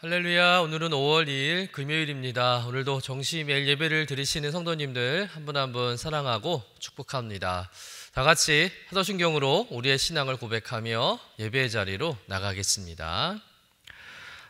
할렐루야. 오늘은 5월 2일 금요일입니다. 오늘도 정시 매일 예배를 드리시는 성도님들 한 분 한 분 사랑하고 축복합니다. 다 같이 사도신경으로 우리의 신앙을 고백하며 예배의 자리로 나가겠습니다.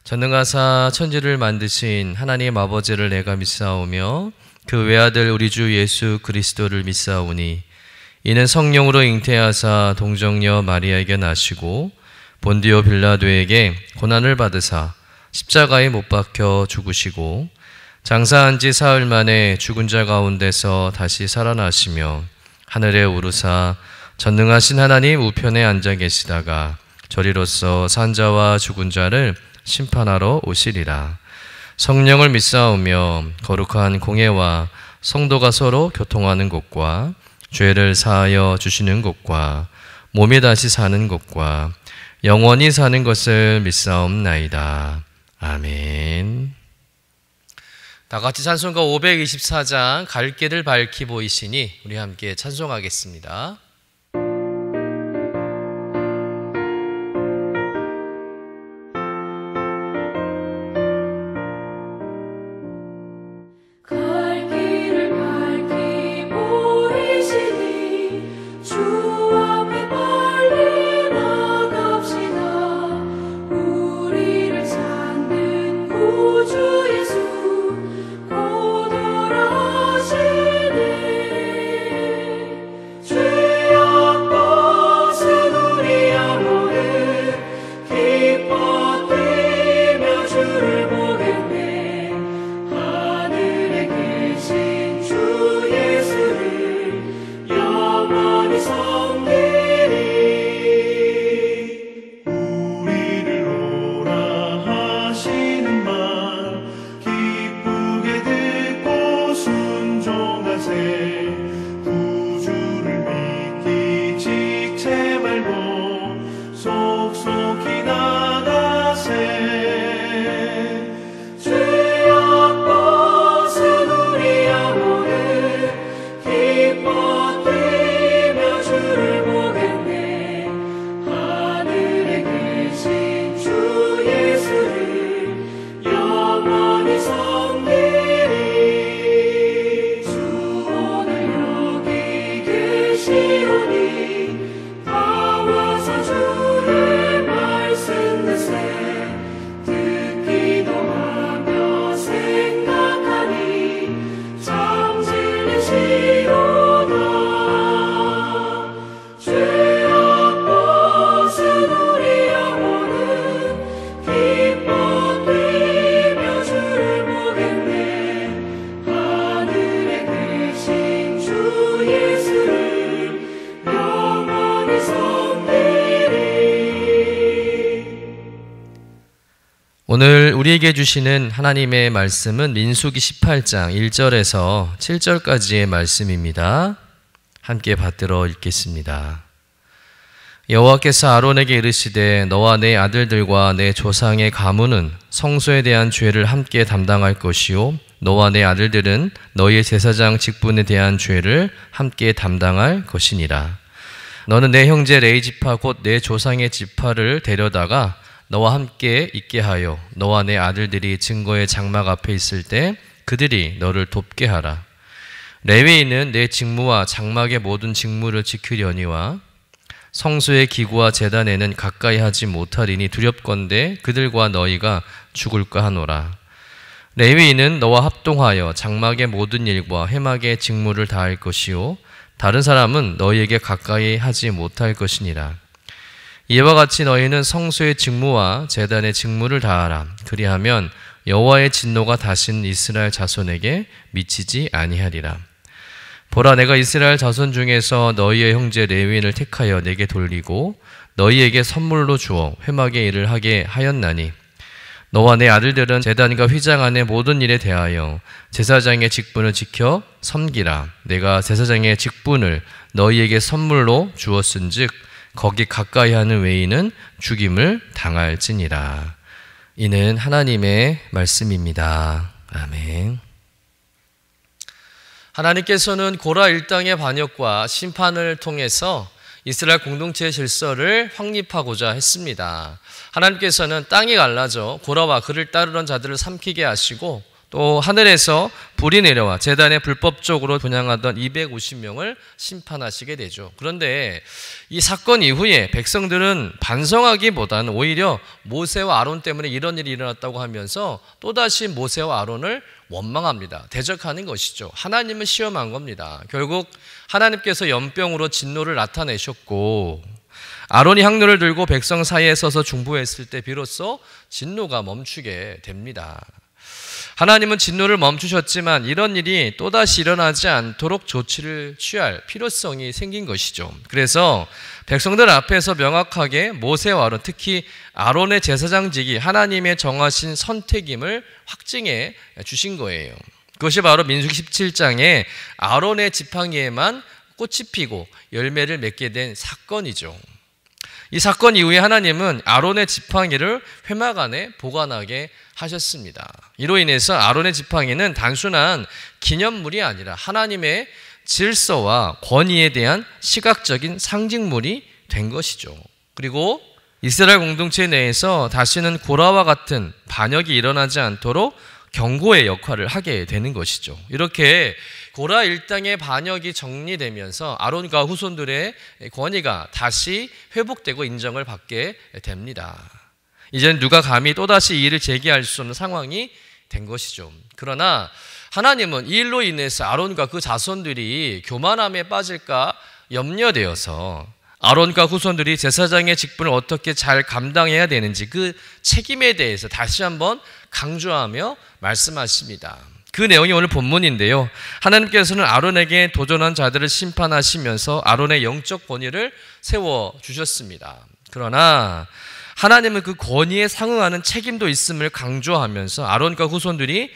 전능하사 천지를 만드신 하나님 아버지를 내가 믿사오며 그 외아들 우리 주 예수 그리스도를 믿사오니 이는 성령으로 잉태하사 동정녀 마리아에게 나시고 본디오 빌라도에게 고난을 받으사 십자가에 못 박혀 죽으시고 장사한 지 사흘 만에 죽은 자 가운데서 다시 살아나시며 하늘에 오르사 전능하신 하나님 우편에 앉아 계시다가 저리로서 산 자와 죽은 자를 심판하러 오시리라. 성령을 믿사오며 거룩한 공회와 성도가 서로 교통하는 곳과 죄를 사하여 주시는 곳과 몸이 다시 사는 곳과 영원히 사는 것을 믿사옵나이다. 아멘. 다 같이 찬송가 524장 갈 길을 밝히 보이시니 우리 함께 찬송하겠습니다. 오늘 우리에게 주시는 하나님의 말씀은 민수기 18장 1절에서 7절까지의 말씀입니다. 함께 받들어 읽겠습니다. 여호와께서 아론에게 이르시되 너와 내 아들들과 내 조상의 가문은 성소에 대한 죄를 함께 담당할 것이요 너와 내 아들들은 너희의 제사장 직분에 대한 죄를 함께 담당할 것이니라. 너는 내 형제 레위 지파 곧 내 조상의 지파를 데려다가 너와 함께 있게 하여 너와 내 아들들이 증거의 장막 앞에 있을 때 그들이 너를 돕게 하라. 레위인은 내 직무와 장막의 모든 직무를 지키려니와 성소의 기구와 제단에는 가까이 하지 못하리니 두렵건대 그들과 너희가 죽을까 하노라. 레위인은 너와 합동하여 장막의 모든 일과 회막의 직무를 다할 것이요 다른 사람은 너희에게 가까이 하지 못할 것이니라. 이와 같이 너희는 성소의 직무와 제단의 직무를 다하라. 그리하면 여호와의 진노가 다신 이스라엘 자손에게 미치지 아니하리라. 보라, 내가 이스라엘 자손 중에서 너희의 형제 레위인을 택하여 내게 돌리고 너희에게 선물로 주어 회막의 일을 하게 하였나니 너와 내 아들들은 제단과 휘장 안의 모든 일에 대하여 제사장의 직분을 지켜 섬기라. 내가 제사장의 직분을 너희에게 선물로 주었은즉 거기 가까이 하는 외인은 죽임을 당할지니라. 이는 하나님의 말씀입니다. 아멘. 하나님께서는 고라 일당의 반역과 심판을 통해서 이스라엘 공동체의 질서를 확립하고자 했습니다. 하나님께서는 땅이 갈라져 고라와 그를 따르던 자들을 삼키게 하시고 또 하늘에서 불이 내려와 제단에 불법적으로 분향하던 250명을 심판하시게 되죠. 그런데 이 사건 이후에 백성들은 반성하기보다는 오히려 모세와 아론 때문에 이런 일이 일어났다고 하면서 또다시 모세와 아론을 원망합니다. 대적하는 것이죠. 하나님을 시험한 겁니다. 결국 하나님께서 연병으로 진노를 나타내셨고 아론이 향로를 들고 백성 사이에 서서 중보했을 때 비로소 진노가 멈추게 됩니다. 하나님은 진노를 멈추셨지만 이런 일이 또다시 일어나지 않도록 조치를 취할 필요성이 생긴 것이죠. 그래서 백성들 앞에서 명확하게 모세와 아론, 특히 아론의 제사장직이 하나님의 정하신 선택임을 확증해 주신 거예요. 그것이 바로 민수기 17장에 아론의 지팡이에만 꽃이 피고 열매를 맺게 된 사건이죠. 이 사건 이후에 하나님은 아론의 지팡이를 회막 안에 보관하게 하셨습니다. 이로 인해서 아론의 지팡이는 단순한 기념물이 아니라 하나님의 질서와 권위에 대한 시각적인 상징물이 된 것이죠. 그리고 이스라엘 공동체 내에서 다시는 고라와 같은 반역이 일어나지 않도록 경고의 역할을 하게 되는 것이죠. 이렇게 고라 일당의 반역이 정리되면서 아론과 후손들의 권위가 다시 회복되고 인정을 받게 됩니다. 이제는 누가 감히 또다시 이 일을 제기할 수 없는 상황이 된 것이죠. 그러나 하나님은 이 일로 인해서 아론과 그 자손들이 교만함에 빠질까 염려되어서 아론과 후손들이 제사장의 직분을 어떻게 잘 감당해야 되는지 그 책임에 대해서 다시 한번 강조하며 말씀하십니다. 그 내용이 오늘 본문인데요. 하나님께서는 아론에게 도전한 자들을 심판하시면서 아론의 영적 권위를 세워주셨습니다. 그러나 하나님은 그 권위에 상응하는 책임도 있음을 강조하면서 아론과 후손들이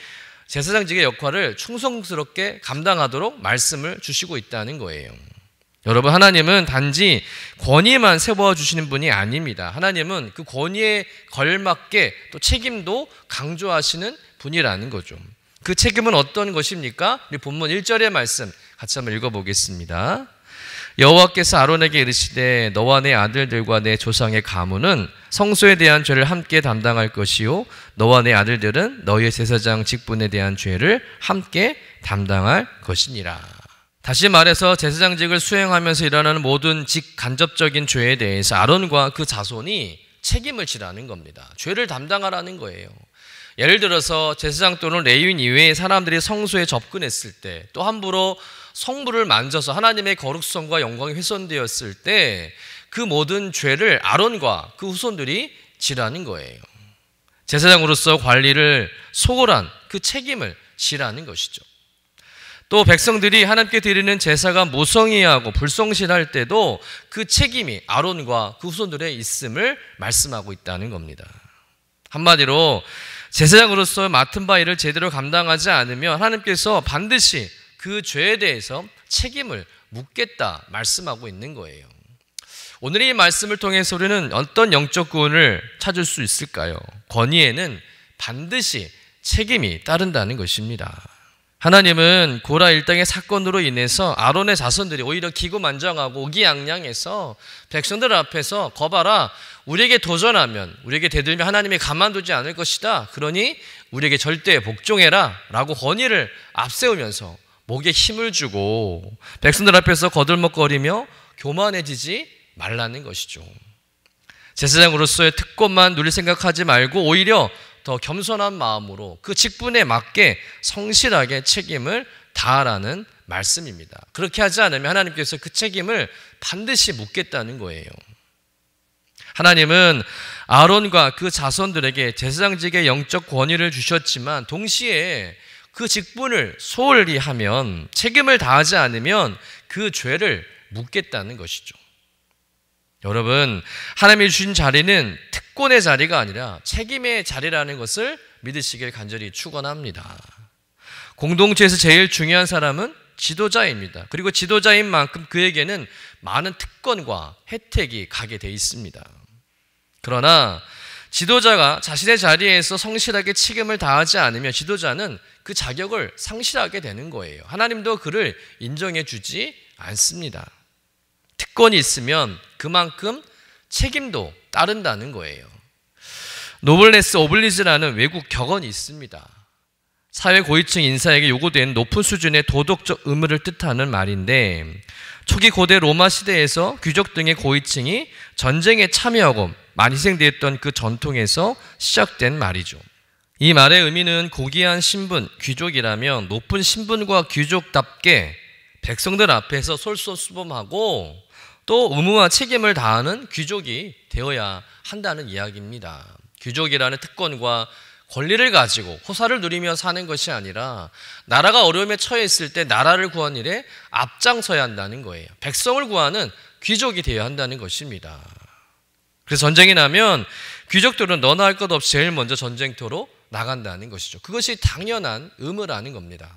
제사장직의 역할을 충성스럽게 감당하도록 말씀을 주시고 있다는 거예요. 여러분, 하나님은 단지 권위만 세워주시는 분이 아닙니다. 하나님은 그 권위에 걸맞게 또 책임도 강조하시는 분이라는 거죠. 그 책임은 어떤 것입니까? 우리 본문 1절의 말씀 같이 한번 읽어보겠습니다. 여호와께서 아론에게 이르시되 너와 내 아들들과 내 조상의 가문은 성소에 대한 죄를 함께 담당할 것이요 너와 내 아들들은 너희의 제사장 직분에 대한 죄를 함께 담당할 것이니라. 다시 말해서 제사장직을 수행하면서 일어나는 모든 직간접적인 죄에 대해서 아론과 그 자손이 책임을 지라는 겁니다. 죄를 담당하라는 거예요. 예를 들어서 제사장 또는 레위인 이외의 사람들이 성소에 접근했을 때 또 함부로 성물을 만져서 하나님의 거룩성과 영광이 훼손되었을 때 그 모든 죄를 아론과 그 후손들이 지라는 거예요. 제사장으로서 관리를 소홀한 그 책임을 지라는 것이죠. 또 백성들이 하나님께 드리는 제사가 무성의하고 불성실할 때도 그 책임이 아론과 그 후손들에 있음을 말씀하고 있다는 겁니다. 한마디로 제사장으로서 맡은 바 일을 제대로 감당하지 않으면 하나님께서 반드시 그 죄에 대해서 책임을 묻겠다 말씀하고 있는 거예요. 오늘 이 말씀을 통해서 우리는 어떤 영적 구원을 찾을 수 있을까요? 권위에는 반드시 책임이 따른다는 것입니다. 하나님은 고라 일당의 사건으로 인해서 아론의 자손들이 오히려 기고만장하고 의기양양해서 백성들 앞에서 거봐라, 우리에게 도전하면, 우리에게 대들면 하나님이 가만두지 않을 것이다. 그러니 우리에게 절대 복종해라 라고 권위를 앞세우면서 목에 힘을 주고 백성들 앞에서 거들먹거리며 교만해지지 말라는 것이죠. 제사장으로서의 특권만 누릴 생각하지 말고 오히려 더 겸손한 마음으로 그 직분에 맞게 성실하게 책임을 다하라는 말씀입니다. 그렇게 하지 않으면 하나님께서 그 책임을 반드시 묻겠다는 거예요. 하나님은 아론과 그 자손들에게 제사장직의 영적 권위를 주셨지만 동시에 그 직분을 소홀히 하면, 책임을 다하지 않으면 그 죄를 묻겠다는 것이죠. 여러분, 하나님이 주신 자리는 특권의 자리가 아니라 책임의 자리라는 것을 믿으시길 간절히 축원합니다. 공동체에서 제일 중요한 사람은 지도자입니다. 그리고 지도자인 만큼 그에게는 많은 특권과 혜택이 가게 돼 있습니다. 그러나 지도자가 자신의 자리에서 성실하게 책임을 다하지 않으면 지도자는 그 자격을 상실하게 되는 거예요. 하나님도 그를 인정해 주지 않습니다. 특권이 있으면 그만큼 책임도 따른다는 거예요. 노블레스 오블리즈라는 외국 격언이 있습니다. 사회 고위층 인사에게 요구된 높은 수준의 도덕적 의무를 뜻하는 말인데, 초기 고대 로마 시대에서 귀족 등의 고위층이 전쟁에 참여하고 많이 희생되었던 그 전통에서 시작된 말이죠. 이 말의 의미는 고귀한 신분, 귀족이라면 높은 신분과 귀족답게 백성들 앞에서 솔선수범하고 또 의무와 책임을 다하는 귀족이 되어야 한다는 이야기입니다. 귀족이라는 특권과 권리를 가지고 호사를 누리며 사는 것이 아니라 나라가 어려움에 처해 있을 때 나라를 구하는 일에 앞장서야 한다는 거예요. 백성을 구하는 귀족이 되어야 한다는 것입니다. 그래서 전쟁이 나면 귀족들은 너나 할 것 없이 제일 먼저 전쟁터로 나간다는 것이죠. 그것이 당연한 의무라는 겁니다.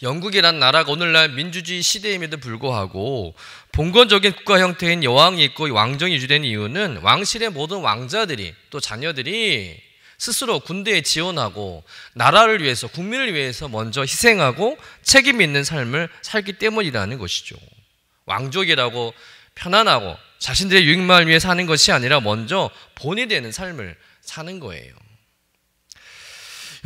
영국이란 나라가 오늘날 민주주의 시대임에도 불구하고 봉건적인 국가 형태인 여왕이 있고 왕정이 유지된 이유는 왕실의 모든 왕자들이 또 자녀들이 스스로 군대에 지원하고 나라를 위해서 국민을 위해서 먼저 희생하고 책임 있는 삶을 살기 때문이라는 것이죠. 왕족이라고 편안하고 자신들의 유익만을 위해 사는 것이 아니라 먼저 본이 되는 삶을 사는 거예요.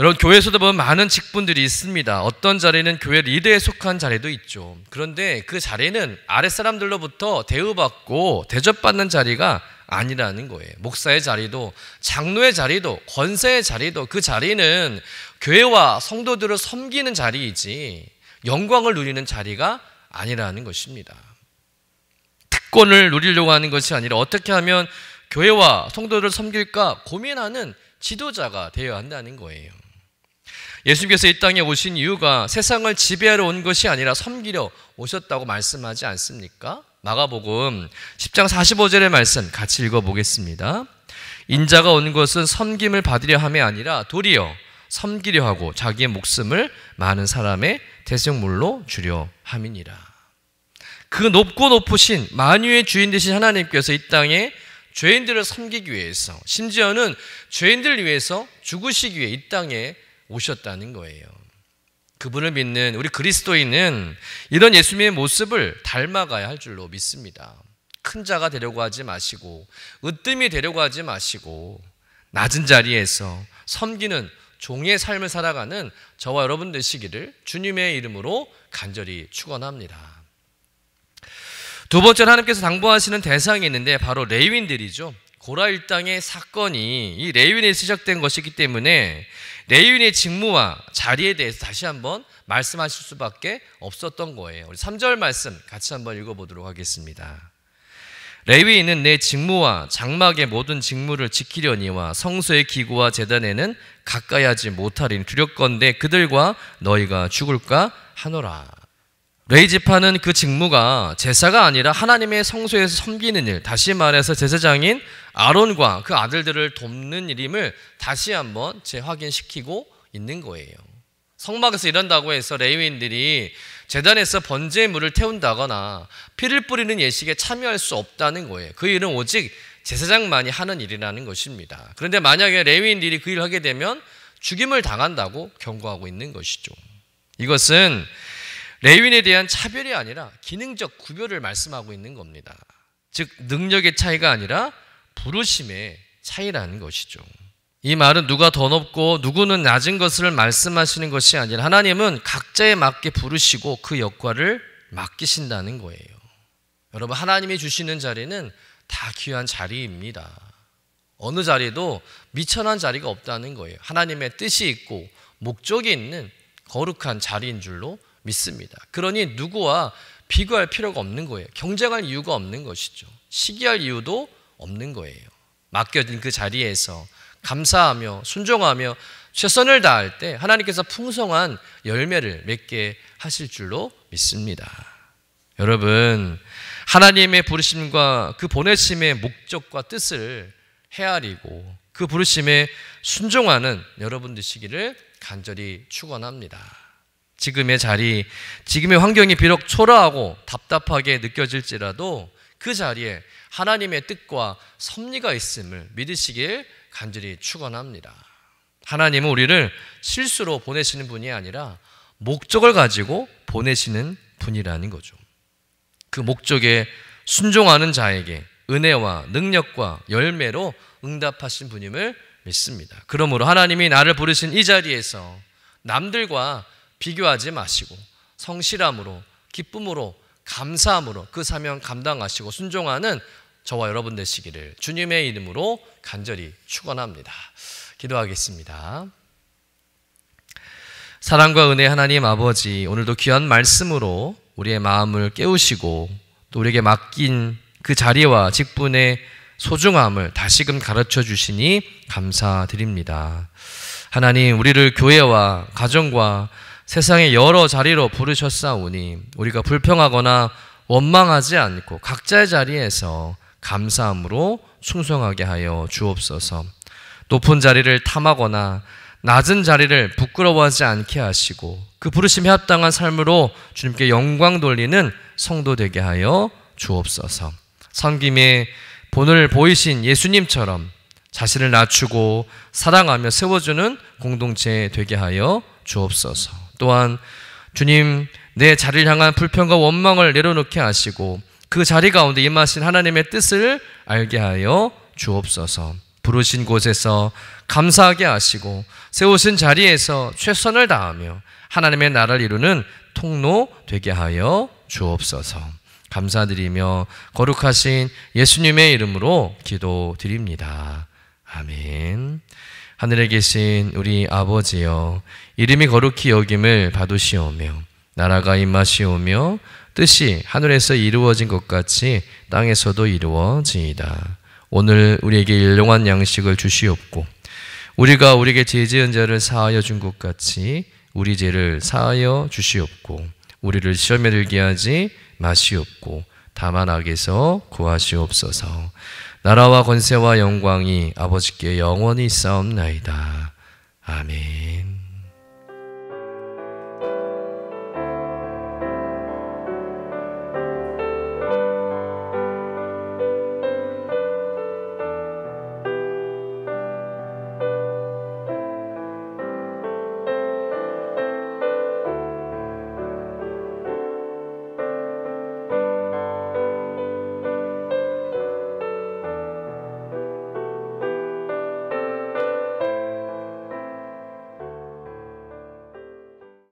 여러분, 교회에서도 보면 많은 직분들이 있습니다. 어떤 자리는 교회 리더에 속한 자리도 있죠. 그런데 그 자리는 아랫사람들로부터 대우받고 대접받는 자리가 아니라는 거예요. 목사의 자리도 장로의 자리도 권사의 자리도 그 자리는 교회와 성도들을 섬기는 자리이지 영광을 누리는 자리가 아니라는 것입니다. 특권을 누리려고 하는 것이 아니라 어떻게 하면 교회와 성도들을 섬길까 고민하는 지도자가 되어야 한다는 거예요. 예수님께서 이 땅에 오신 이유가 세상을 지배하러 온 것이 아니라 섬기려 오셨다고 말씀하지 않습니까? 마가복음 10장 45절의 말씀 같이 읽어보겠습니다. 인자가 온 것은 섬김을 받으려 함이 아니라 도리어 섬기려 하고 자기의 목숨을 많은 사람의 대속물로 주려 함이니라. 그 높고 높으신 만유의 주인 되신 하나님께서 이 땅에 죄인들을 섬기기 위해서, 심지어는 죄인들을 위해서 죽으시기 위해 이 땅에 오셨다는 거예요. 그분을 믿는 우리 그리스도인은 이런 예수님의 모습을 닮아가야 할 줄로 믿습니다. 큰 자가 되려고 하지 마시고 으뜸이 되려고 하지 마시고 낮은 자리에서 섬기는 종의 삶을 살아가는 저와 여러분 되시기를 주님의 이름으로 간절히 축원합니다. 두 번째로 하나님께서 당부하시는 대상이 있는데 바로 레위인들이죠. 고라 일당의 사건이 이 레위인에 시작된 것이기 때문에 레위인의 직무와 자리에 대해서 다시 한번 말씀하실 수밖에 없었던 거예요. 우리 3절 말씀 같이 한번 읽어보도록 하겠습니다. 레위인은 내 직무와 장막의 모든 직무를 지키려니와 성소의 기구와 제단에는 가까이 하지 못하리니 두렵건대 그들과 너희가 죽을까 하노라. 레위 지파는 그 직무가 제사가 아니라 하나님의 성소에서 섬기는 일, 다시 말해서 제사장인 아론과 그 아들들을 돕는 일임을 다시 한번 재확인시키고 있는 거예요. 성막에서 일한다고 해서 레위인들이 제단에서 번제의 물을 태운다거나 피를 뿌리는 예식에 참여할 수 없다는 거예요. 그 일은 오직 제사장만이 하는 일이라는 것입니다. 그런데 만약에 레위인들이 그 일을 하게 되면 죽임을 당한다고 경고하고 있는 것이죠. 이것은 레위인에 대한 차별이 아니라 기능적 구별을 말씀하고 있는 겁니다. 즉 능력의 차이가 아니라 부르심의 차이라는 것이죠. 이 말은 누가 더 높고 누구는 낮은 것을 말씀하시는 것이 아니라 하나님은 각자에 맞게 부르시고 그 역할을 맡기신다는 거예요. 여러분, 하나님이 주시는 자리는 다 귀한 자리입니다. 어느 자리도 미천한 자리가 없다는 거예요. 하나님의 뜻이 있고 목적이 있는 거룩한 자리인 줄로 믿습니다. 그러니 누구와 비교할 필요가 없는 거예요. 경쟁할 이유가 없는 것이죠. 시기할 이유도 없는 거예요. 맡겨진 그 자리에서 감사하며 순종하며 최선을 다할 때 하나님께서 풍성한 열매를 맺게 하실 줄로 믿습니다. 여러분, 하나님의 부르심과 그 보내심의 목적과 뜻을 헤아리고 그 부르심에 순종하는 여러분 되시기를 간절히 축원합니다. 지금의 자리, 지금의 환경이 비록 초라하고 답답하게 느껴질지라도 그 자리에 하나님의 뜻과 섭리가 있음을 믿으시길 간절히 축원합니다. 하나님은 우리를 실수로 보내시는 분이 아니라 목적을 가지고 보내시는 분이라는 거죠. 그 목적에 순종하는 자에게 은혜와 능력과 열매로 응답하신 분임을 믿습니다. 그러므로 하나님이 나를 부르신 이 자리에서 남들과 비교하지 마시고 성실함으로, 기쁨으로, 감사함으로 그 사명 감당하시고 순종하는 저와 여러분 되시기를 주님의 이름으로 간절히 축원합니다. 기도하겠습니다. 사랑과 은혜 하나님 아버지, 오늘도 귀한 말씀으로 우리의 마음을 깨우시고 또 우리에게 맡긴 그 자리와 직분의 소중함을 다시금 가르쳐 주시니 감사드립니다. 하나님, 우리를 교회와 가정과 세상의 여러 자리로 부르셨사오니 우리가 불평하거나 원망하지 않고 각자의 자리에서 감사함으로 충성하게 하여 주옵소서. 높은 자리를 탐하거나 낮은 자리를 부끄러워하지 않게 하시고 그 부르심에 합당한 삶으로 주님께 영광 돌리는 성도 되게 하여 주옵소서. 섬김의 본을 보이신 예수님처럼 자신을 낮추고 사랑하며 세워주는 공동체 되게 하여 주옵소서. 또한 주님, 내 자리를 향한 불평과 원망을 내려놓게 하시고 그 자리 가운데 임하신 하나님의 뜻을 알게 하여 주옵소서. 부르신 곳에서 감사하게 하시고 세우신 자리에서 최선을 다하며 하나님의 나라를 이루는 통로 되게 하여 주옵소서. 감사드리며 거룩하신 예수님의 이름으로 기도드립니다. 아멘. 하늘에 계신 우리 아버지여, 이름이 거룩히 여김을 받으시오며 나라가 임하시오며 뜻이 하늘에서 이루어진 것 같이 땅에서도 이루어지이다. 오늘 우리에게 일용할 양식을 주시옵고 우리가 우리에게 죄 지은 자를 사하여 준 것 같이 우리 죄를 사하여 주시옵고 우리를 시험에 들게 하지 마시옵고 다만 악에서 구하시옵소서. 나라와 권세와 영광이 아버지께 영원히 있사옵나이다. 아멘.